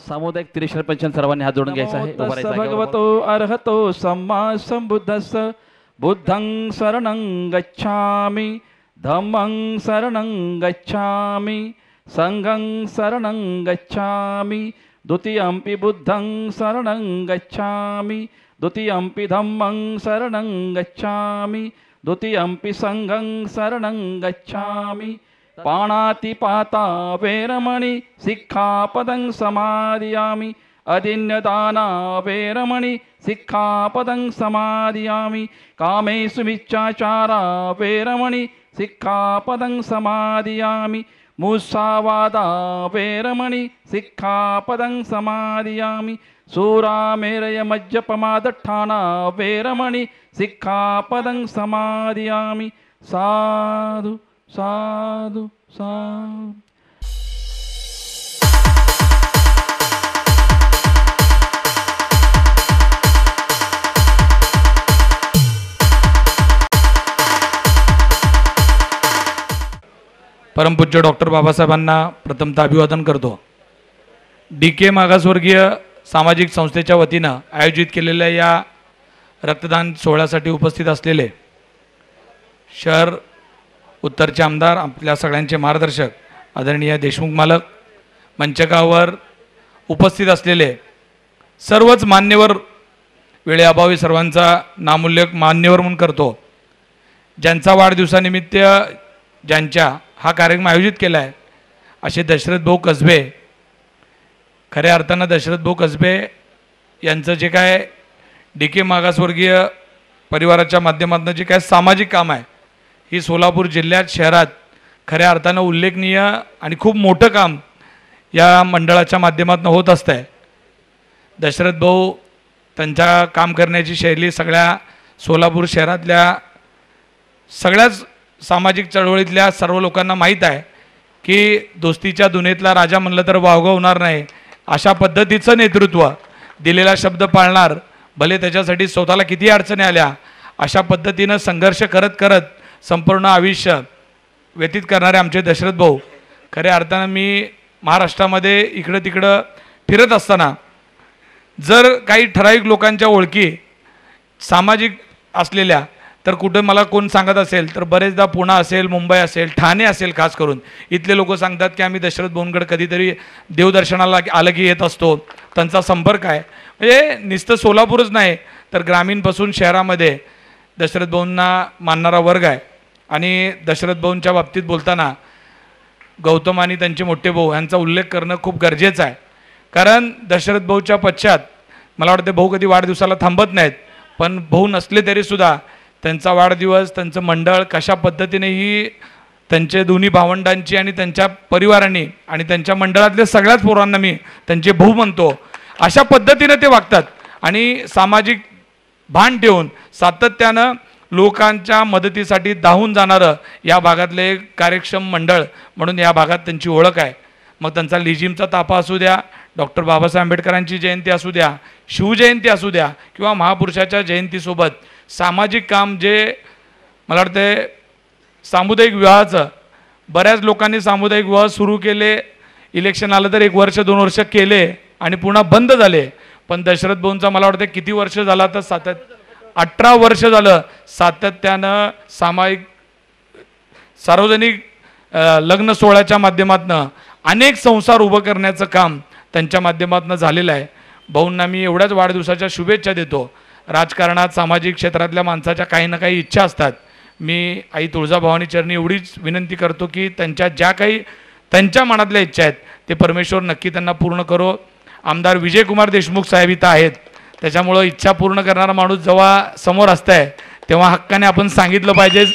सामुदायिक त्रिशर पंचन सर्वांनी हात जोडून घ्यायचा आहे. भगवतो अर्हतो सम्मा संबुद्धस्स बुद्धं शरणं गच्छामि धम्मं शरणं गच्छामि संघं शरणं गच्छामि द्वितीयंपि बुद्धं शरणं गच्छामि द्वितीयंपि धम्मं शरणं गच्छामि द्वितीयंपि संघं शरणं गच्छामि पाणातिपाता वेरमणि सिक्खापदं समादयामि अदिन्यदाना वेरमणि सिक्खापदं समादयामि कामेषु मिच्छाचारा वेरमणि सिक्खापदं समादयामि मुसावादा वेरमणि सिक्खापदं समादयामि सूरामेरय मज्जपमादठाना वेरमणि सिक्खापदं समादयामि साधु साधु साधु. परमपूज्य डॉक्टर बाबासाहेबांना प्रथमतः अभिवादन करतो. DK मागासवर्गीय सामाजिक संस्थेच्या वतीनं आयोजित केलेल्या या रक्तदान सोहळ्यासाठी उपस्थित असलेले शहर उत्तरचे आमदार, आपल्या सगळ्यांचे मार्गदर्शक आदरणीय देशमुख मालक, मंचकावर उपस्थित असलेले सर्वच मान्यवर, वेळेअभावी सर्वांचा नामोल्लेख मान्यवर म्हणून करतो. ज्यांचा वाढदिवसानिमित्त ज्यांच्या हा कार्यक्रम आयोजित केला आहे असे दशरथ भाऊ कसबे, खऱ्या अर्थानं दशरथ भाऊ कसबे यांचं जे काय DK मागासवर्गीय परिवाराच्या माध्यमातून जे काय सामाजिक काम आहे ही सोलापूर जिल्ह्यात शहरात खऱ्या अर्थानं उल्लेखनीय आणि खूप मोठं काम या मंडळाच्या माध्यमातून होत असतं आहे. दशरथ भाऊ त्यांच्या काम करण्याची शैली सगळ्या सोलापूर शहरातल्या सगळ्याच सामाजिक चळवळीतल्या सर्व लोकांना माहीत आहे की दोस्तीच्या दुनियेतला राजा म्हणलं तर वावगं होणार नाही, अशा पद्धतीचं नेतृत्व, दिलेला शब्द पाळणार, भले त्याच्यासाठी स्वतःला किती अडचणी आल्या अशा पद्धतीनं संघर्ष करत करत संपूर्ण आयुष्य व्यतीत करणारे आमचे दशरथ भाऊ, खऱ्या अर्थानं मी महाराष्ट्रामध्ये इकडं तिकडं फिरत असताना जर काही ठराविक लोकांच्या ओळखी सामाजिक असलेल्या तर कुठं मला कोण सांगत असेल तर बरेचदा पुणे असेल, मुंबई असेल, ठाणे असेल, खास करून इथले लोक सांगतात की आम्ही दशरथ भाऊंकडे कधीतरी देवदर्शनाला आलं की येत असतो, त्यांचा संपर्क आहे. म्हणजे नुसतं सोलापूरच नाही तर ग्रामीणपासून शहरामध्ये दशरथ भाऊंना मानणारा वर्ग आहे. आणि दशरथ भाऊंच्या बाबतीत बोलताना गौतम आणि त्यांचे मोठे भाऊ यांचा उल्लेख करणं खूप गरजेचं आहे. कारण दशरथ भाऊच्या पश्चात मला वाटतं भाऊ कधी वाढदिवसाला थांबत नाहीत, पण भाऊ नसले तरीसुद्धा त्यांचा वाढदिवस, त्यांचं मंडळ कशा पद्धतीनेही त्यांचे दोन्ही भावंडांची आणि त्यांच्या परिवारांनी आणि त्यांच्या मंडळातल्या सगळ्याच पोरांना मी त्यांचे भाऊ म्हणतो, अशा पद्धतीने ते वागतात. आणि सामाजिक भान ठेवून सातत्यानं लोकांच्या मदतीसाठी धावून जाणारं या भागातले एक कार्यक्षम मंडळ म्हणून या भागात त्यांची ओळख आहे. मग त्यांचा लिजिमचा ताफा असू द्या, डॉक्टर बाबासाहेब आंबेडकरांची जयंती असू द्या, शिवजयंती असू द्या किंवा महापुरुषाच्या जयंतीसोबत सामाजिक काम जे मला वाटते सामुदायिक विवाहाचं, बऱ्याच लोकांनी सामुदायिक विवाह सुरू केले, इलेक्शन आलं तर 1 वर्ष 2 वर्ष केले आणि पुन्हा बंद झाले. पण दशरथ भाऊंचा मला वाटतं किती वर्ष झाला तर 18 वर्ष झालं सातत्यानं सार्वजनिक लग्न सोहळ्याच्या माध्यमातून अनेक संसार उभं करण्याचं काम त्यांच्या माध्यमातून झालेलं आहे. भाऊंना मी एवढ्याच वाढदिवसाच्या शुभेच्छा देतो. राजकारणात सामाजिक क्षेत्रातल्या माणसाच्या काही ना काही इच्छा असतात. मी आई तुळजाभवानी चरणी एवढीच विनंती करतो की त्यांच्या ज्या काही त्यांच्या मनातल्या इच्छा आहेत ते परमेश्वर नक्की त्यांना पूर्ण करो. आमदार विजयकुमार देशमुख साहेब इथं आहेत. त्याच्यामुळं इच्छा पूर्ण करणारा माणूस जेव्हा समोर असतंय तेव्हा हक्काने आपण सांगितलं पाहिजे,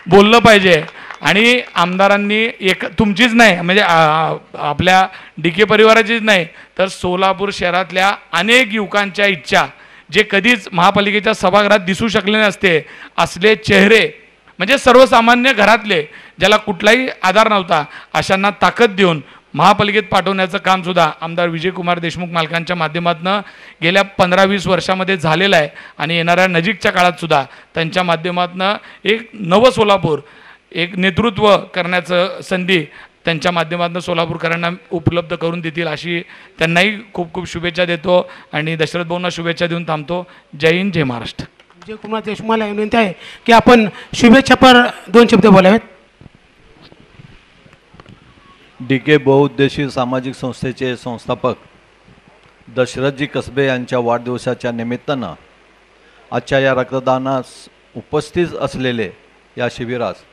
बोललं पाहिजे. आणि आमदारांनी एक तुमचीच नाही म्हणजे आपल्या DK परिवाराचीच नाही तर सोलापूर शहरातल्या अनेक युवकांच्या इच्छा जे कधीच महापालिकेच्या सभागृहात दिसू शकले नसते असले चेहरे म्हणजे सर्वसामान्य घरातले ज्याला कुठलाही आधार नव्हता अशांना ताकद देऊन महापालिकेत पाठवण्याचं कामसुद्धा आमदार विजयकुमार देशमुख मालकांच्या माध्यमातून गेल्या 15-20 वर्षामध्ये झालेलं आहे. आणि येणाऱ्या नजीकच्या काळातसुद्धा त्यांच्या माध्यमातून एक नवं सोलापूर एक नेतृत्व करण्याचं संधी त्यांच्या माध्यमातून सोलापूरकरांना उपलब्ध करून देतील अशी त्यांनाही खूप खूप शुभेच्छा देतो आणि दशरथ भाऊंना शुभेच्छा देऊन थांबतो. जय हिंद, जय महाराष्ट्र. विजयकुमार देशमुखला विनंती आहे की आपण शुभेच्छापर 2 शब्द बोलावेत. DK बहुउद्देशीय सामाजिक संस्थेचे संस्थापक दशरथजी कसबे यांच्या वाढदिवसाच्या निमित्तानं आजच्या या रक्तदानास उपस्थित असलेले या शिबिरास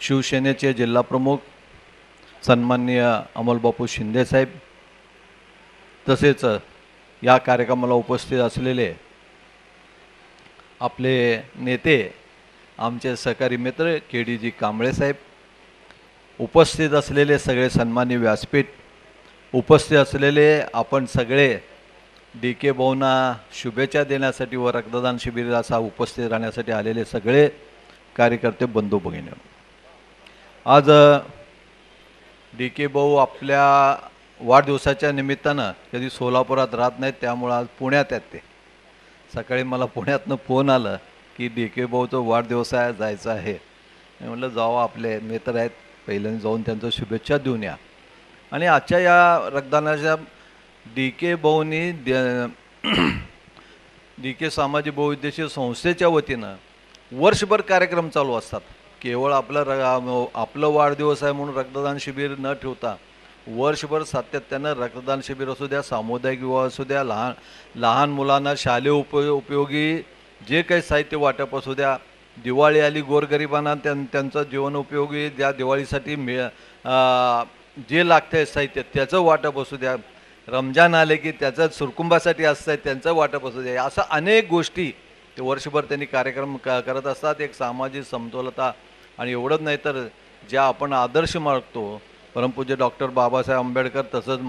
शिवसेनेचे जिल्हाप्रमुख सन्माननीय अमोलबापू शिंदेसाहेब तसेच या कार्यक्रमाला उपस्थित असलेले आपले नेते आमचे सहकारी मित्र KD कांबळे साहेब, उपस्थित असलेले सगळे सन्मानी व्यासपीठ, उपस्थित असलेले आपण सगळे DK भाऊंना शुभेच्छा देण्यासाठी व रक्तदान शिबिराला उपस्थित राहण्यासाठी आलेले सगळे कार्यकर्ते बंधू भगिनी, आज DK भाऊ आपल्या वाढदिवसाच्या निमित्तानं कधी सोलापुरात राहत नाहीत त्यामुळं आज पुण्यात आहेत. ते सकाळी मला पुण्यातनं फोन आलं की DK भाऊचा वाढदिवस आहे, जायचं आहे. मी म्हटलं जावं, आपले मित्र आहेत, पहिल्यांदा जाऊन त्यांचं शुभेच्छा देऊन या. आणि आजच्या या रक्तदानाच्या DK भाऊनी DK सामाजिक बहुउद्देशीय संस्थेच्या वतीनं वर्षभर कार्यक्रम चालू असतात. केवळ आपलं वाढदिवस आहे म्हणून रक्तदान शिबिर न ठेवता वर्षभर सातत्यानं रक्तदान शिबिर असू द्या, सामुदायिक विवाह असू द्या, लहान मुलांना शालेय उपयोगी जे काही साहित्य वाटप असू द्या, दिवाळी आली गोरगरिबांना त्यांचं जीवनोपयोगी ज्या दिवाळीसाठी जे लागतं आहे साहित्य त्याचं वाटप असू द्या, रमजान आले की त्याचं सुरकुंबासाठी असतं आहे त्यांचं वाटप असू द्या, असं अनेक गोष्टी ते वर्षभर त्यांनी कार्यक्रम करत असतात. एक सामाजिक समतोलता आणि एवढंच नाही तर ज्या आपण आदर्श मानतो परमपूज्य डॉक्टर बाबासाहेब आंबेडकर तसंच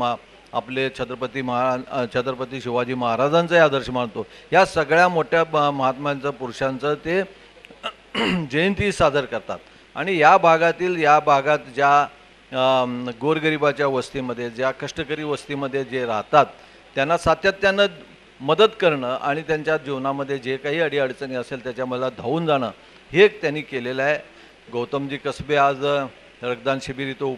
आपले छत्रपती शिवाजी महाराजांचाही आदर्श मानतो. या सगळ्या मोठ्या महात्म्यांचं पुरुषांचं ते जयंती सादर करतात. आणि या भागात ज्या गोरगरिबाच्या वस्तीमध्ये ज्या कष्टकरी वस्तीमध्ये जे राहतात त्यांना सातत्यानं मदत करणं आणि त्यांच्या जीवनामध्ये जे काही अडीअडचणी असेल त्याच्यामध्ये धावून जाणं हे त्यांनी केलेलं आहे. गौतमजी कसबे आज रक्तदान शिबिर इथं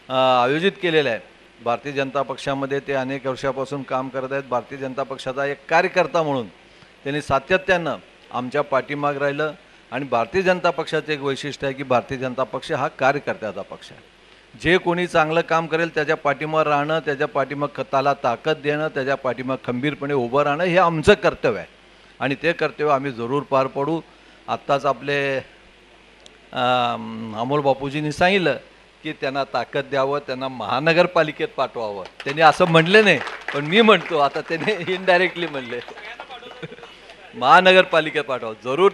आयोजित केलेलं आहे. भारतीय जनता पक्षामध्ये ते अनेक वर्षापासून काम करत आहेत. भारतीय जनता पक्षाचा एक कार्यकर्ता म्हणून त्यांनी सातत्यानं आमच्या पाठीमाग राहिलं. आणि भारतीय जनता पक्षाचं एक वैशिष्ट्य आहे की भारतीय जनता पक्ष हा कार्यकर्त्याचा पक्ष आहे. जे कोणी चांगलं काम करेल त्याच्या पाठीमाग राहणं, त्याच्या पाठीमाग त्याला ताकद देणं, त्याच्या पाठीमाग खंबीरपणे उभं राहणं हे आमचं कर्तव्य आहे. आणि ते कर्तव्य आम्ही जरूर पार पडू. आत्ताच आपले अमोल बापूजींनी सांगितलं की त्यांना ताकद द्यावं, त्यांना महानगरपालिकेत पाठवावं. त्यांनी असं म्हणले नाही पण मी म्हणतो आता त्यांनी इनडायरेक्टली म्हणले महानगरपालिकेत पाठवावं. जरूर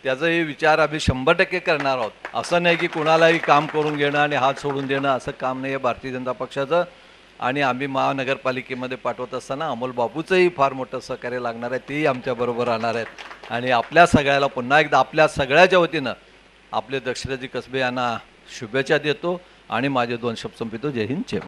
त्याचाही विचार आम्ही 100% करणार आहोत. असं नाही की कुणालाही काम करून घेणं आणि हात सोडून देणं असं काम नाही आहे भारतीय जनता पक्षाचं. आणि आम्ही महानगरपालिकेमध्ये पाठवत असताना अमोल बापूचंही फार मोठं सहकार्य लागणार आहे, तेही आमच्याबरोबर राहणार आहेत. आणि आपल्या सगळ्याला पुन्हा एकदा आपल्या सगळ्याच्या वतीनं आपले दशरथजी कसबे यांना शुभेच्छा देतो आणि माझे 2 शब्द संपवितो. जय हिंद, जय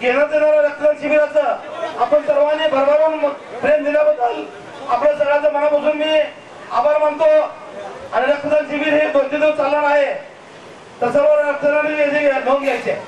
घेण्यात येणाऱ्या रक्तदान शिबिराचं आपण सर्वांनी भरभरून प्रेम दिल्याबद्दल आपल्या सगळ्यांचं मनापासून मी आभार मानतो. आणि रक्तदान शिबिर हे 2-3 दिवस चालणार आहे, तर सर्व रक्तदानी नोंद घ्यायचे.